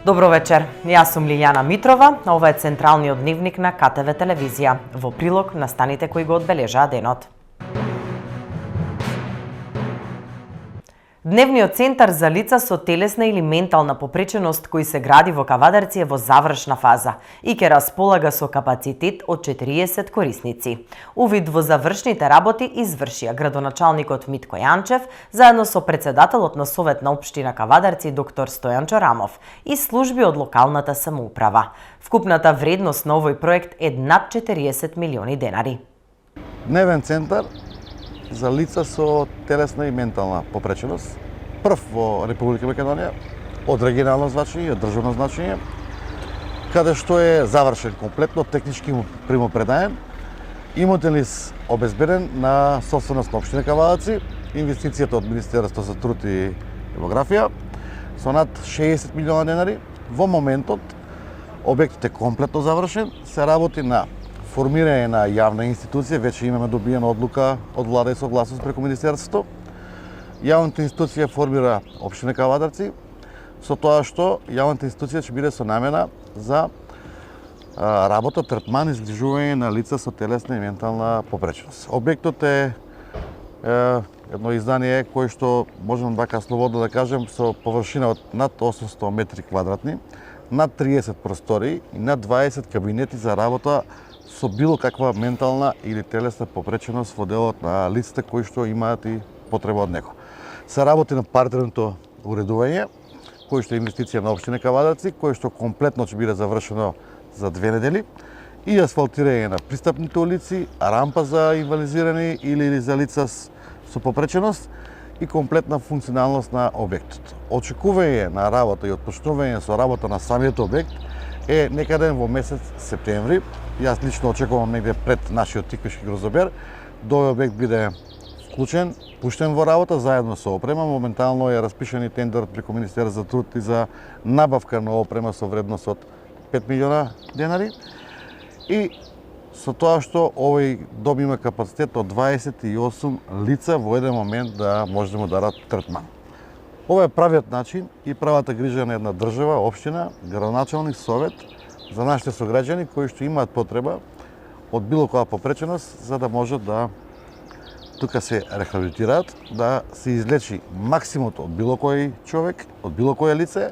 Добро вечер, јас сум Лилјана Митрова, ова е централниот дневник на КТВ телевизија, во прилог на станите кои го одбележаа денот. Дневниот центар за лица со телесна или ментална попреченост кој се гради во Кавадарци е во завршна фаза и ќе располага со капацитет од 40 корисници. Увид во завршните работи извршија градоначалникот Митко Јанчев заедно со председателот на Совет на општина Кавадарци доктор Стојан Чорамов и служби од локалната самоуправа. Вкупната вредност на овој проект е над 40 милиони денари. Дневен центар за лица со телесна и ментална попреченост, прв во Република Македонија, од регионално значење и од државно значење, каде што е завршен комплетно, технички примопредаен, имотен лист обезбеден на собственост на општина Кавадарци, инвестицијата од Министерството за труд и демографија со над 60 милиона денари. Во моментот објектот е комплетно завршен, се работи на формирање на јавна институција, веќе имаме добиена одлука од влада и согласност преку Министерството. Јавната институција формира општина Кавадарци, со тоа што јавната институција ќе биде со намена за работа, третман и згрижување на лица со телесна и ментална попреченост. Објектот е едно издание кој што можам така слободно да кажем со површина од над 800 метри квадратни, над 30 простори и над 20 кабинети за работа со било каква ментална или телесна попреченост во делот на лицата кои што имаат и потреба од него. Се работи на партерното уредување, кој што е инвестиција на општина Кавадарци, кој што комплетно ќе биде завршено за 2 недели, и асфалтирање на пристапните улици, рампа за инвалидизирани или за лица со попреченост и комплетна функционалност на објектот. Очекување на работа и отпочнување со работа на самиот објект е некаде во месец септември. Јас лично очекувам негде пред нашиот тиквишки грозобер да овој објект биде вклучен, пуштен во работа заедно со опрема. Моментално е распишан и тендерот преку Министерството за труд и за набавка на опрема со вредност од 5 милиона денари. И со тоа што овој дом има капацитет од 28 лица во еден момент да може да му дадат третман. Ова е правиот начин и правата грижа на една држава, општина, градоначалник, совет за нашите сограѓани кои што имаат потреба од било која попреченост за да можат да тука се рехабилитираат, да се излечи максимумот од било кој човек, од било кое лице,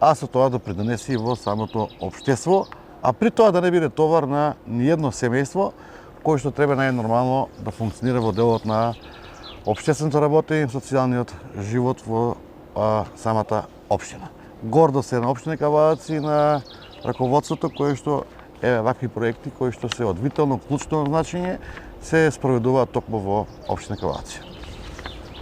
а со тоа да придонеси и во самото општество, а при тоа да не биде товар на ниедно семејство кој што треба најнормално да функционира во делот на општественото работење и социјалниот живот во самата општина. Гордо се на општина Кавадарци на раководството кое што е вакви проекти кои што се од витално клучно значење се спроведуваат токму во општина Кавадарци.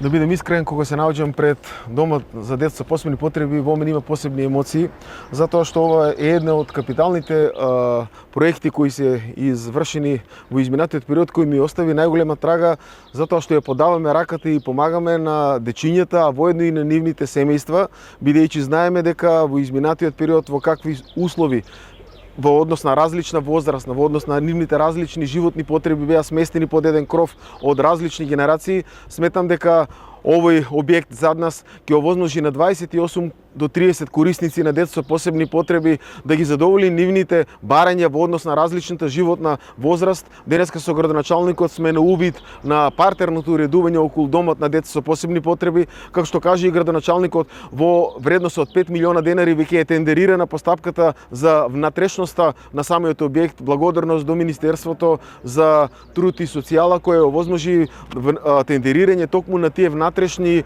Да бидем искрен, кога се наоѓам пред домот за деца со посебни потреби, во мене има посебни емоции, затоа што ова е една од капиталните проекти кои се извршени во изминатиот период, кој ми остави најголема трага, затоа што ја подаваме раката и помагаме на дечињата, а воедно и на нивните семејства, бидејќи знаеме дека во изминатиот период во какви услови во однос на различна возраст, во однос на нивните различни животни потреби беа сместени под еден кров од различни генерации, сметам дека овој објект зад нас ќе овозможи на 28 до 30 корисници на деца со посебни потреби да ги задоволи нивните барања во однос на различната животна возраст. Денеска со градоначалникот сме на увид на партерното уредување околу домот на деца со посебни потреби, како што каже и градоначалникот, во вредност од 5 милиона денари веќе е тендерирана постапката за внатрешноста на самиот објект. Благодарност до Министерството за труд и социјала кој овозможи тендерирање токму на тие внатрешни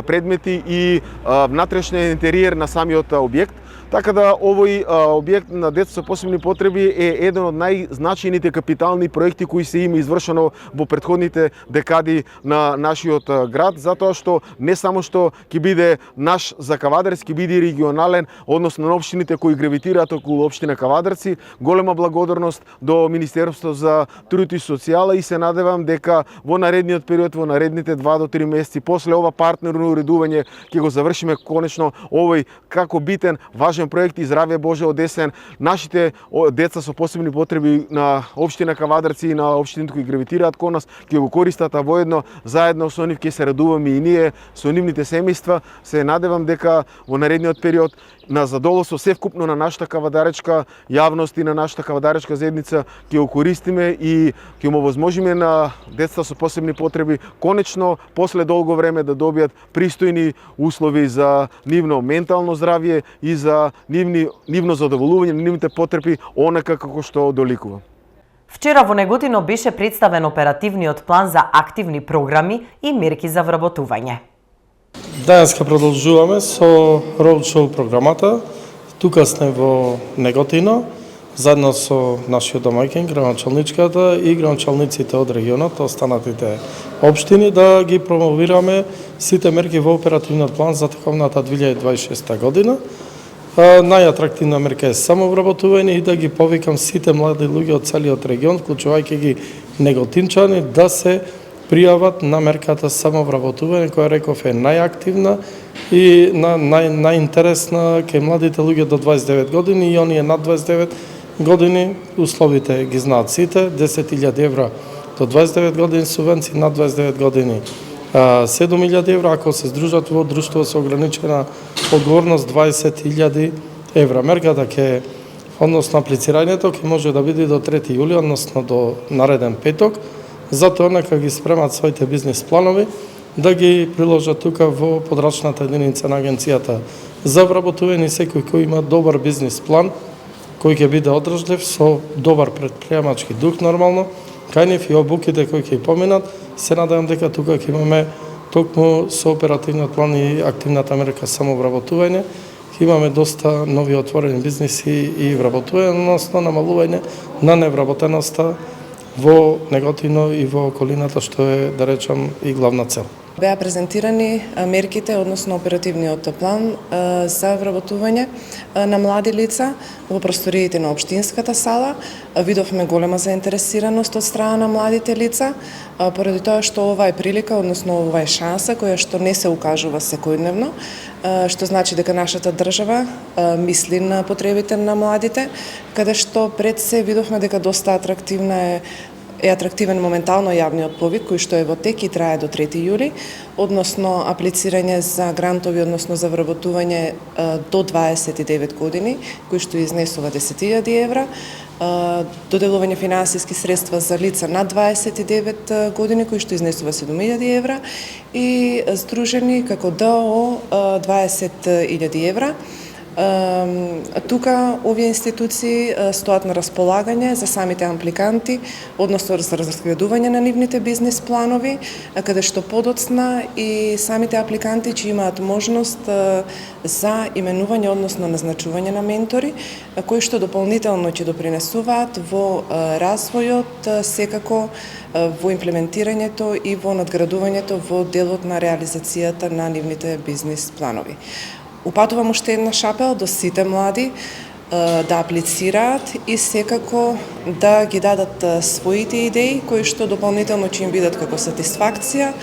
предмети и внатрешни интериер на самиот објект. Така да овој објект на деца со посебни потреби е еден од најзначајните капитални проекти кои се има извршено во претходните декади на нашиот град, затоа што не само што ќе биде наш за Кавадарци, ќе биде регионален, односно на општините кои гравитираат околу општина Кавадарци. Голема благодарност до Министерството за труд и социјала и се надевам дека во наредниот период, во наредните 2 до 3 месеци после ова партнерно уредување ќе го завршиме конечно овој како битен, важен важен проект и Здравје Боже од есен. Нашите деца со посебни потреби на општина Кавадарци и на општините кои гравитираат кон нас ќе го користат, а воедно заедно со нив ќе се радуваме и ние со нивните семејства. Се надевам дека во наредниот период на задоволство севкупно на нашата кавадаречка јавност и на нашата кавадаречка заедница ќе го користиме и ќе му овозможиме на децата со посебни потреби конечно после долго време да добијат пристојни услови за нивно ментално здравје и за нивно задоволување на нивните потреби онака како што доликува. Вчера во Неготино беше представен оперативниот план за активни програми и мерки за вработување. Денеска продолжуваме со роудшоу програмата. Тука сме во Неготино, заедно со нашиот домаќин, градоначалничката и градоначалниците од регионот, останатите општини, да ги промовираме сите мерки во оперативниот план за тековната 2026 година. Најатрактивна мерка е самовработување и да ги повикам сите млади луѓе од целиот регион, вклучувајќи ги неготинчани, да се пријават на мерката самовработување, која реков е најактивна и најинтересна кај младите луѓе до 29 години и оние над 29 години. Условите ги знаат сите, 10.000 евра до 29 години субвенции, над 29 години 7.000 евра, ако се здружат во друштво со ограничена одговорност 20.000 евра. Мерката ќе, односно аплицирањето ќе може да биде до 3 јули, односно до нареден петок. Затоа нека ги спремат своите бизнис планови, да ги приложат тука во подрачната единица на агенцијата за вработување. Секој кој има добар бизнис план, кој ќе биде одржлив со добар предприемачки дух нормално, кај нив и обуките кои ќе поминат, се надевам дека тука ќе имаме токму со оперативниот план и активната мерка самовработување, ќе имаме доста нови отворени бизниси и вработување, односно намалување на невработеноста во Неготино и во околината, што е, да речам, и главна цел. Беа презентирани мерките, односно оперативниот план за вработување на млади лица во просториите на општинската сала. Видовме голема заинтересираност од страна на младите лица, поради тоа што ова е прилика, односно ова е шанса која што не се укажува секојдневно, што значи дека нашата држава мисли на потребите на младите, каде што пред се видовме дека доста е атрактивен моментално јавниот повик кој што е во тек и трае до 3 јули, односно аплицирање за грантови, односно за вработување до 29 години, кој што изнесува 10.000 евра, доделување финансиски средства за лица над 29 години, кој што изнесува 7.000 евра и здружени како ДОО 20.000 евра. Тука овие институции стоат на располагање за самите апликанти, односно за разградување на нивните бизнис планови, каде што подоцна и самите апликанти ќе имаат можност за именување, односно назначување на ментори, кои што дополнително ќе допринесуваат во развојот, секако во имплементирањето и во надградувањето во делот на реализацијата на нивните бизнис планови. Упатувам уште една шапел до сите млади да аплицираат и секако да ги дадат своите идеи, кои што дополнително ќе им бидат како сатисфакција,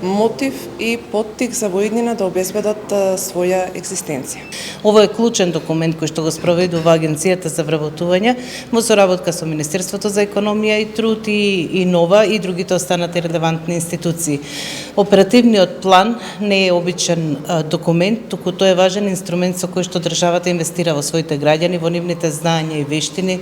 мотив и поттик за воиднина да обезбедат своја екзистенција. Ова е клучен документ кој што го спроведува Агенцијата за вработување во соработка со Министерството за економија и труд и НОВА и другите останати релевантни институции. Оперативниот план не е обичен документ, туку тој е важен инструмент со кој што државата инвестира во своите граѓани, во нивните знаења и вештини,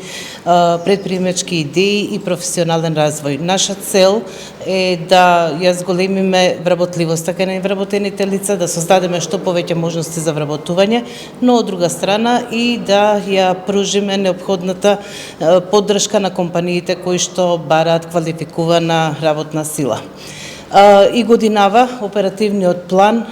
предприемачки идеи и професионален развој. Наша цел е да ја зголемиме вработливоста кај невработените лица, да создадеме што повеќе можности за вработување, но од друга страна и да ја пружиме неопходната поддршка на компаниите кои што бараат квалификувана работна сила. И годинава оперативниот план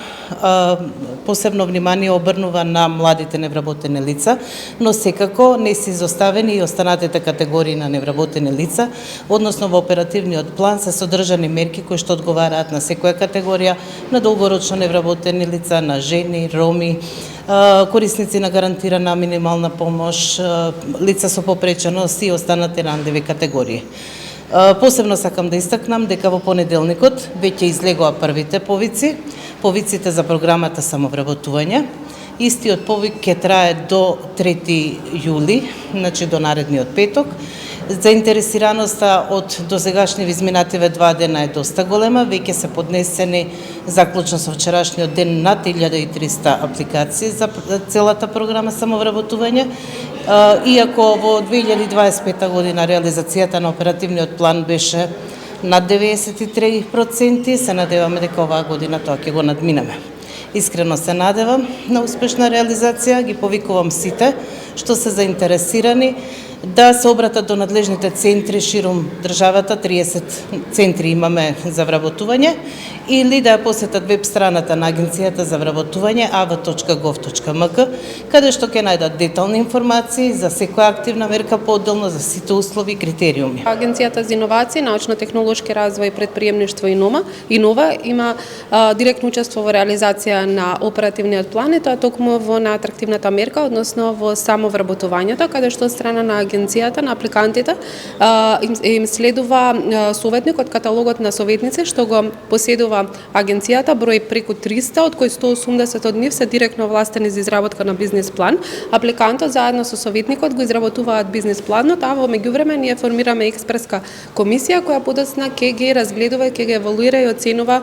посебно внимание обрнува на младите невработени лица, но секако не се изоставени и останатите категории на невработени лица, односно во оперативниот план се содржани мерки кои што одговараат на секоја категорија, на долгорочно невработени лица, на жени, роми, корисници на гарантирана минимална помош, лица со попреченост и останати рандливи категории. Посебно сакам да истакнам дека во понеделникот веќе излегоа првите повиците за програмата самовработување Истиот повик ќе трае до 3 јули, значи до наредниот петок. Заинтересираноста од досегашни изминативе 2 дена е доста голема, веќе се поднесени заклучно со вчерашниот ден над 1300 апликации за целата програма самовработување. Иако во 2025 година реализацијата на оперативниот план беше над 93%, се надеваме дека оваа година тоа ќе го надминеме. Искрено се надевам на успешна реализација, ги повикувам сите што се заинтересирани да се обратат до надлежните центри ширум државата, 30 центри имаме за вработување, или да ја посетат веб страната на Агенцијата за вработување av.gov.mk, каде што ќе најдат детални информации за секоја активна мерка поотделно, за сите услови и критериуми. Агенцијата за иновации, научно-технолошки развој, предприемништво и нова има директно учество во реализација на оперативниот план, и тоа токму во најатрактивната мерка, односно во самовработувањето, каде што од страна на агенцијата, на апликантите, им следува советник од каталогот на советници, што го поседува агенцијата, број преку 300, од кои 180 од нив се директно овластени за изработка на бизнис план. Апликантот заедно со советникот го изработуваат бизнис планот, а во меѓувреме ние формираме експреска комисија која подоцна ќе ги разгледува, ќе ги евалуира и оценува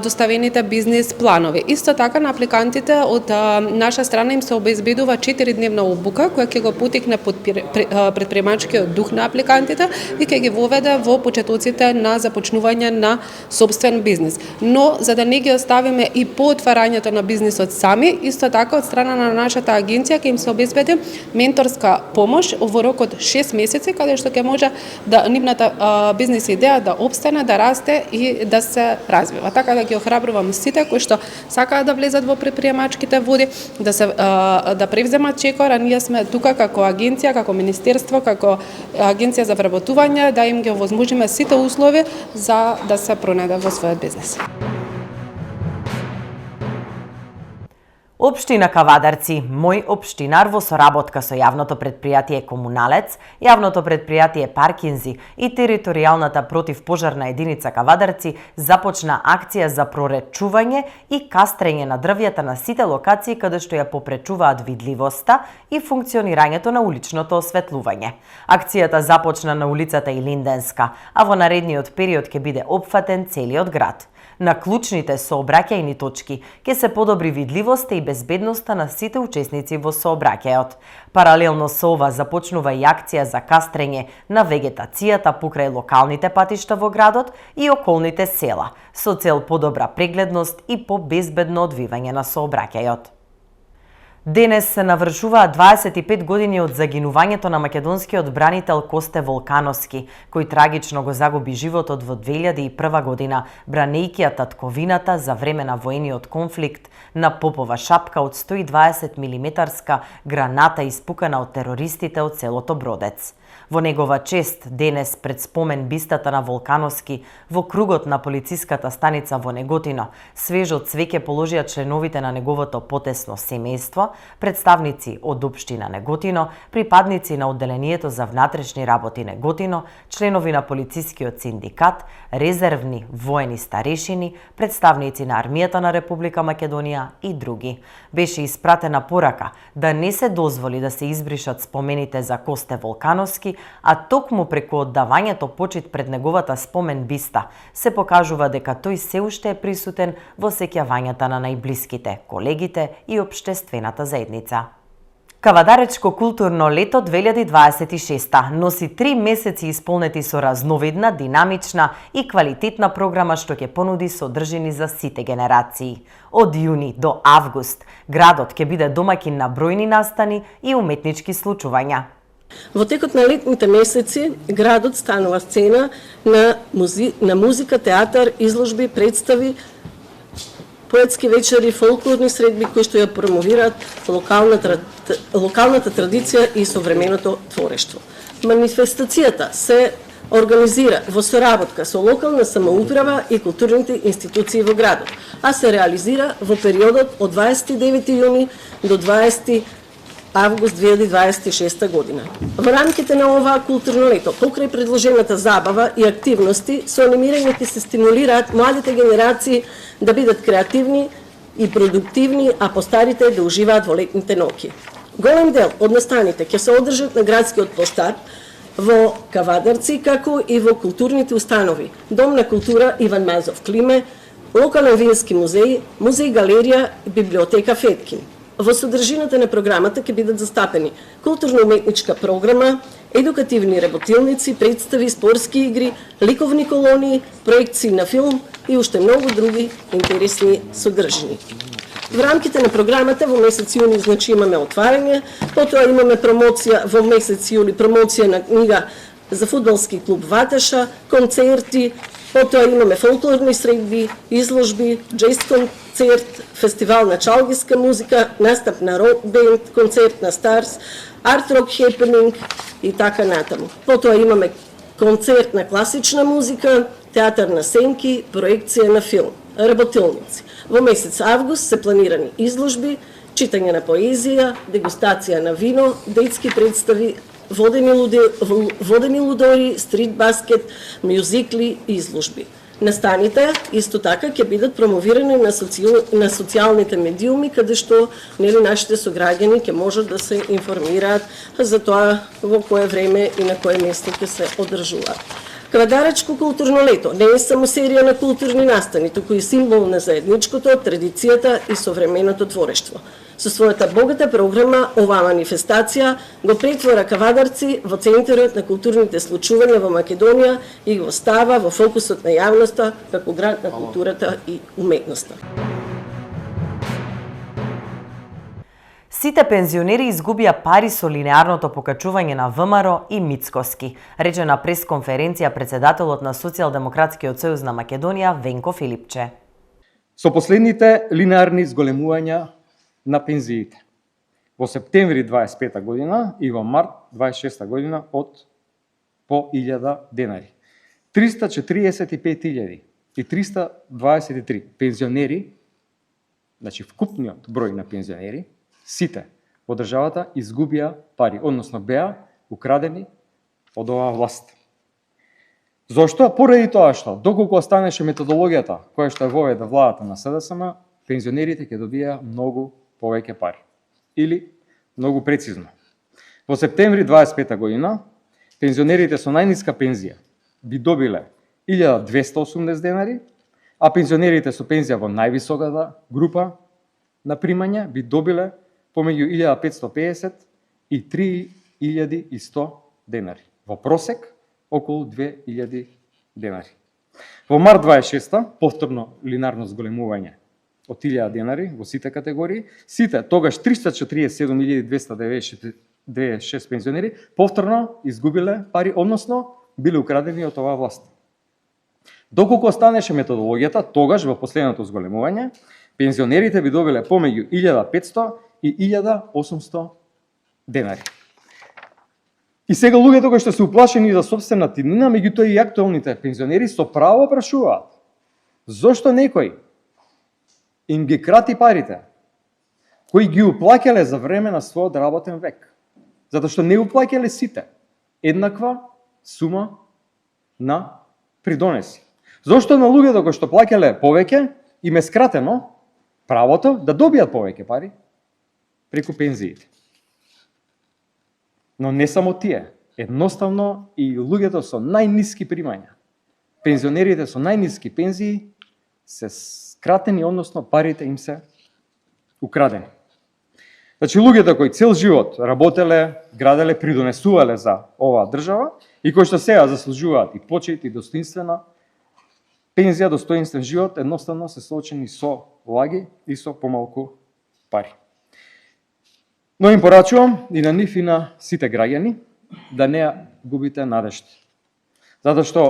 доставените бизнис планови. Исто така на апликантите од наша страна им се обезбедува 4-дневна обука која ќе го потикне предприемачкиот дух на апликантите и ќе ги воведе во почетоците на започнување на сопствен бизнис. Но за да не ги оставиме и по отварањето на бизнисот сами, исто така од страна на нашата агенција ќе им се обезбеди менторска помош во рок од 6 месеци, каде што ќе може да нивната бизнис идеја да опстане, да расте и да се развива. Така да ги охрабрувам сите кои што сакаат да влезат во предприемачките води, да превземат чекор, а ние сме тука како агенција, како министерство, како агенција за вработување, да им ги овозможиме сите услови за да се пронајде во својот бизнес. Општина Кавадарци, Мој општинар во соработка со јавното предпријатие Комуналец, јавното предпријатие Паркинзи и територијалната противпожарна единица Кавадарци започна акција за проречување и кастрење на дрвјата на сите локации каде што ја попречуваат видливоста и функционирањето на уличното осветлување. Акцијата започна на улицата Илинденска, а во наредниот период ќе биде опфатен целиот град. На клучните сообраќајни точки ќе се подобри видливоста и безбедноста на сите учесници во сообраќајот. Паралелно со ова започнува и акција за кастрење на вегетацијата покрај локалните патишта во градот и околните села, со цел подобра прегледност и побезбедно одвивање на сообраќајот. Денес се навршуваат 25 години од загинувањето на македонскиот бранител Косте Волкановски, кој трагично го загуби животот во 2001 година, бранејќи ја татковината за време на воениот конфликт на Попова шапка од 120 милиметарска граната испукана од терористите од селото Бродец. Во негова чест, денес пред спомен бистата на Волкановски во кругот на полициската станица во Неготино, свежо цвеќе положија членовите на неговото потесно семејство, представници од општина Неготино, припадници на одделението за внатрешни работи Неготино, членови на полицискиот синдикат, резервни воени старешини, представници на армијата на Република Македонија и други. Беше испратена порака да не се дозволи да се избришат спомените за Косте Волкановски, а токму преку оддавањето почит пред неговата спомен биста се покажува дека тој се уште е присутен во сеќавањата на најблиските, колегите и општествената заедница. Кавадаречко културно лето 2026 носи 3 месеци исполнети со разновидна, динамична и квалитетна програма што ќе понуди содржини за сите генерации. Од јуни до август градот ќе биде домаќин на бројни настани и уметнички случувања. Во текот на летните месеци градот станува сцена на музика, театар, изложби, представи, поетски вечери, фолклорни средби кои што ја промовираат локалната традиција и современото творештво. Манифестацијата се организира во соработка со локална самоуправа и културните институции во градот, а се реализира во периодот од 29 јуни до 20 август 2026 година. Во рамките на оваа културно лето, покрај предложената забава и активности, со анимирање ќе се стимулираат младите генерации да бидат креативни и продуктивни, а постарите да уживаат во летните ноќи. Голем дел од настаните ќе се одржат на градскиот площад во Кавадарци, како и во културните установи, Дом на култура Иван Мазов Климе, локален вински музеј, музеј галерија и библиотека Феткин. Во содржината на програмата ќе бидат застапени културно-уметничка програма, едукативни работилници, представи, спортски игри, ликовни колонии, проекции на филм и уште многу други интересни содржини. Во рамките на програмата во месец јуни значи имаме отварање, потоа имаме промоција во месец јули, промоција на книга за фудбалски клуб Ваташа, концерти, потоа имаме фолклорни средби, изложби, джез концерт, фестивал на чалгиска музика, настап на рок бенд, концерт на Старс, арт рок хепенинг и така натаму. Потоа имаме концерт на класична музика, театар на сенки, проекција на филм, работилници. Во месец август се планирани изложби, читање на поезија, дегустација на вино, детски представи, водени лудори, стрит баскет, мюзикли и изложби. Настаните исто така ќе бидат промовирани на социјалните медиуми, каде што нашите сограѓани ќе можат да се информираат за тоа во кое време и на кое место ќе се одржуваат. Кавадарачко културно лето не е само серија на културни настани, туку и символ на заедничкото, традицијата и современото творештво. Со својата богата програма, оваа манифестација го претвора Кавадарци во центарот на културните случувања во Македонија и го става во фокусот на јавноста како град на културата и уметноста. Сите пензионери изгубија пари со линеарното покачување на ВМРО и Мицкоски, рече на пресконференција председателот на Социјалдемократскиот сојуз на Македонија Венко Филипче. Со последните линеарни зголемувања на пензиите во септември 25 година и во март 26 година од по 1000 денари. 345.323 пензионери, значи вкупниот број на пензионери, сите во државата изгубија пари, односно беа украдени од оваа власт. Зошто? Поради тоа што доколку останеше методологијата која што е воведе владата на СДСМ, пензионерите ќе добија многу повеќе пари. Или, многу прецизно, во септември 25 година, пензионерите со најниска пензија би добиле 1280 денари, а пензионерите со пензија во највисоката група на примања би добиле помеѓу 1550 и 3100 денари. Во просек, околу 2000 денари. Во март 26 повторно линарно зголемување од 1000 денари во сите категории, сите тогаш 347.296 пензионери повторно изгубиле пари, односно биле украдени од оваа власт. Доколку останеше методологијата, тогаш во последното зголемување, пензионерите би добиле помеѓу 1500 и 1800 денари. И сега луѓето кои што се уплашени за сопствена тиднина, меѓутоа и актуелните пензионери со право прашуваат зошто некој им ги крати парите, кои ги уплаќале за време на својот работен век. Затоа што не уплаќале сите еднаква сума на придонеси. Зошто на луѓето кои што плаќале повеќе, им е скратено правото да добијат повеќе пари преку пензиите. Но не само тие, едноставно и луѓето со најниски примања, пензионерите со најниски пензии се скратени, односно парите им се украдени. Значи луѓето кои цел живот работеле, граделе, придонесувале за оваа држава и кои што сега заслужуваат и почит и достоинствена пензија, достоинствен живот, едноставно се соочени со лаги и со помалку пари. Но им порачувам и на нив и на сите граѓани да не губите надежда. Затоа што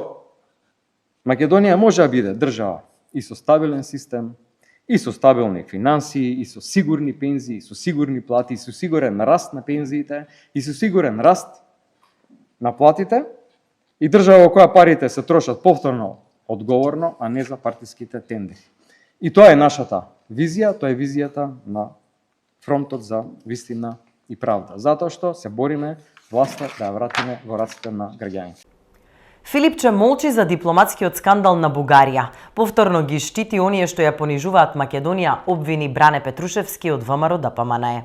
Македонија може да биде држава и со стабилен систем, и со стабилни финансии, и со сигурни пензии, и со сигурни плати, и со сигурен раст на пензиите, и со сигурен раст на платите, и држава во која парите се трошат повторно одговорно, а не за партиските тендери. И тоа е нашата визија, тоа е визијата на фронтот за вистина и правда. Затоа што се бориме власта да ја вратиме во раците на граѓаните. Филипче молчи за дипломатскиот скандал на Бугарија. Повторно ги штити оние што ја понижуваат Македонија, обвини Бране Петрушевски од ВМРО ДПМНЕ.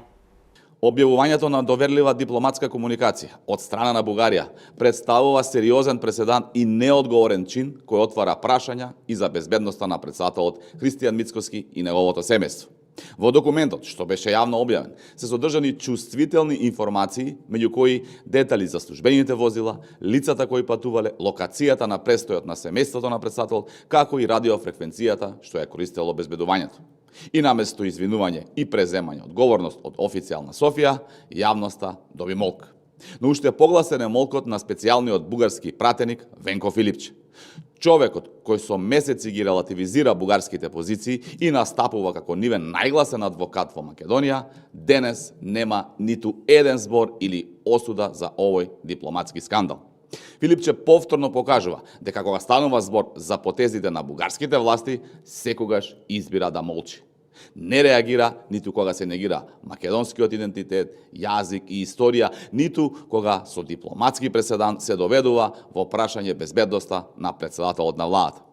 Објавувањето на доверлива дипломатска комуникација од страна на Бугарија представува сериозен преседан и неодговорен чин кој отвара прашања и за безбедноста на претседателот Христијан Мицкоски и неговото семејство. Во документот, што беше јавно објавен, се содржани чувствителни информации, меѓу кои детали за службените возила, лицата кои патувале, локацијата на престојот на семејството на претседателот, како и радиофреквенцијата што ја користело обезбедувањето. И наместо извинување и преземање одговорност од официјална Софија, јавноста доби молк. Но уште погласен е молкот на специјалниот бугарски пратеник Венко Филипче. Човекот кој со месеци ги релативизира бугарските позиции и настапува како нивен најгласен адвокат во Македонија, денес нема ниту еден збор или осуда за овој дипломатски скандал. Филипче повторно покажува дека кога станува збор за потезите на бугарските власти, секогаш избира да молчи. Не реагира ниту кога се негира македонскиот идентитет, јазик и историја, ниту кога со дипломатски преседан се доведува во прашање безбедноста на претседателот на владата.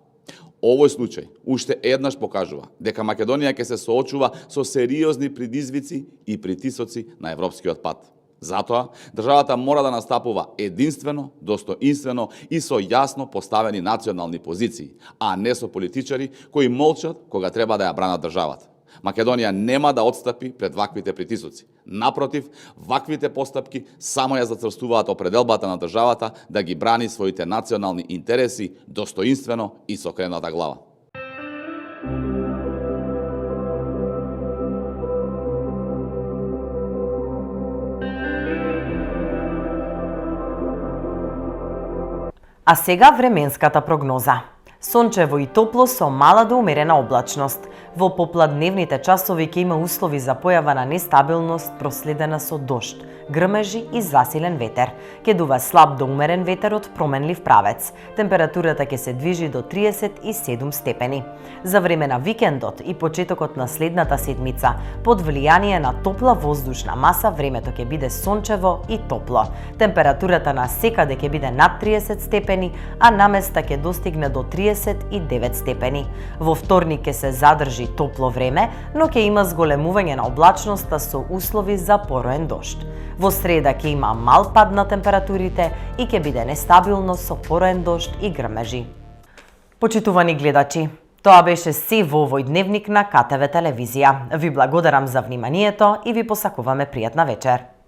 Овој случај уште еднаш покажува дека Македонија ќе се соочува со сериозни предизвици и притисоци на европскиот пат. Затоа, државата мора да настапува единствено, достоинствено и со јасно поставени национални позиции, а не со политичари кои молчат кога треба да ја бранат државата. Македонија нема да отстапи пред ваквите притисоци. Напротив, ваквите постапки само ја зацрстуваат определбата на државата да ги брани своите национални интереси достоинствено и со окрената глава. А сега временската прогноза. Сончево и топло со мала до умерена облачност. Во попладневните часови ќе има услови за појава на нестабилност проследена со дожд, грмежи и засилен ветер. Ќе дува слаб до умерен ветер од променлив правец. Температурата ќе се движи до 37 степени. За време на викендот и почетокот на следната седмица, под влијание на топла воздушна маса, времето ќе биде сончево и топло. Температурата на секаде ќе биде над 30 степени, а наместа ќе достигне до 39 степени. Во вторник ќе се задржи топло време, но ќе има зголемување на облачноста со услови за пороен дожд. Во среда ќе има мал пад на температурите и ќе биде нестабилно со пороен дожд и грмежи. Почитувани гледачи, тоа беше се во овој дневник на КТВ телевизија. Ви благодарам за вниманието и ви посакуваме пријатна вечер.